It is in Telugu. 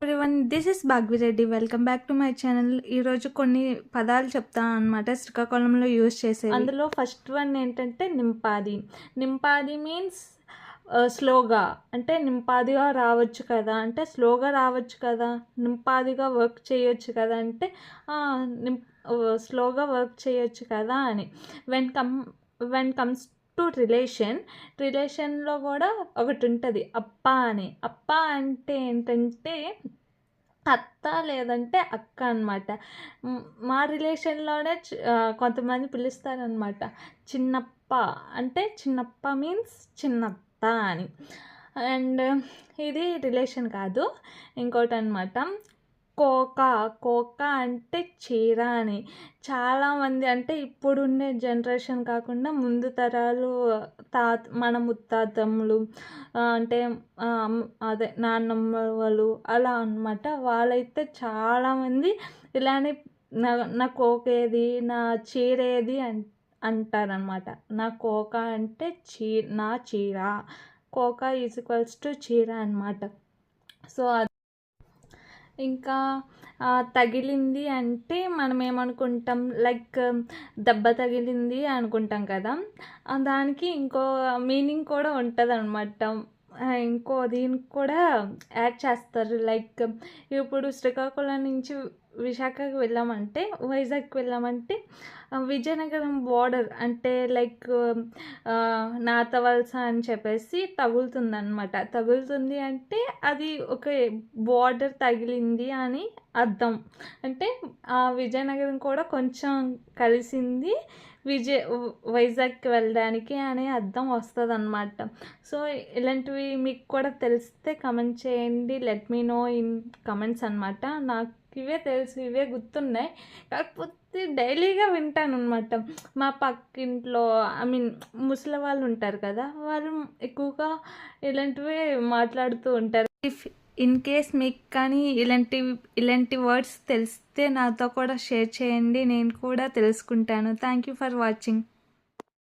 Everyone, this is Bhagvireddy. Welcome back to my channel. ఈరోజు కొన్ని పదాలు చెప్తాను అనమాట, శ్రీకాకుళంలో యూజ్ చేసేవి. అందులో ఫస్ట్ వన్ ఏంటంటే నింపాది. నింపాది మీన్స్ స్లోగా, అంటే నింపాదిగా రావచ్చు కదా, అంటే స్లోగా రావచ్చు కదా, నింపాదిగా వర్క్ చేయొచ్చు కదా, అంటే స్లోగా వర్క్ చేయొచ్చు కదా అని. వెన్ కమ్స్ టు రిలేషన్లో కూడా ఒకటి ఉంటుంది, అప్ప అని. అప్ప అంటే ఏంటంటే అత్త లేదంటే అక్క అనమాట. మా రిలేషన్లోనే కొంతమంది పిలుస్తారనమాట చిన్నప్ప, అంటే చిన్నప్ప మీన్స్ చిన్నత్త అని. అండ్ ఇది రిలేషన్ కాదు, ఇంకోటి అనమాట కోక. కోక అంటే చీర అని. చాలామంది, అంటే ఇప్పుడుండే జనరేషన్ కాకుండా ముందు తరాలు మన ముత్తాతమ్ములు, అంటే అదే నాన్నమ్మ వాళ్ళు అలా అనమాట. వాళ్ళైతే చాలామంది ఇలానే నా కోక ఏది, నా చీర ఏది అంటారనమాట. నా కోక అంటే నా చీర. కోక ఈక్వల్స్ టు చీర అనమాట. సో ఇంకా తగిలింది అంటే మనం ఏమనుకుంటాం, లైక్ దెబ్బ తగిలింది అనుకుంటాం కదా, దానికి ఇంకో మీనింగ్ కూడా ఉంటుంది అనమాట. ఇంకో దీనికి కూడా యాడ్ చేస్తారు. లైక్ ఇప్పుడు శ్రీకాకుళం నుంచి విశాఖకి వెళ్ళామంటే, వైజాగ్కి వెళ్ళామంటే విజయనగరం బోర్డర్, అంటే లైక్ నాతవలస అని చెప్పేసి తగులుతుందన్నమాట. తగులుతుంది అంటే అది ఒక బోర్డర్ తగిలింది అని అర్థం. అంటే విజయనగరం కూడా కొంచెం కలిసింది వైజాగ్కి వెళ్ళడానికి అనే అర్థం వస్తుంది అన్నమాట. సో ఇలాంటివి మీకు కూడా తెలిస్తే కమెంట్ చేయండి, let me know in comments అనమాట. నాకు ఇవే తెలుసు, ఇవే గుర్తున్నాయి, కాకపోతే డైలీగా వింటాను అనమాట. మా పక్కింట్లో ముసలి వాళ్ళు ఉంటారు కదా, వాళ్ళు ఎక్కువగా ఇలాంటివే మాట్లాడుతూ ఉంటారు. ఇన్ కేస్ మీకు కానీ ఇలాంటి వర్డ్స్ తెలిస్తే నాతో కూడా షేర్ చేయండి, నేను కూడా తెలుసుకుంటాను. Thank you for watching.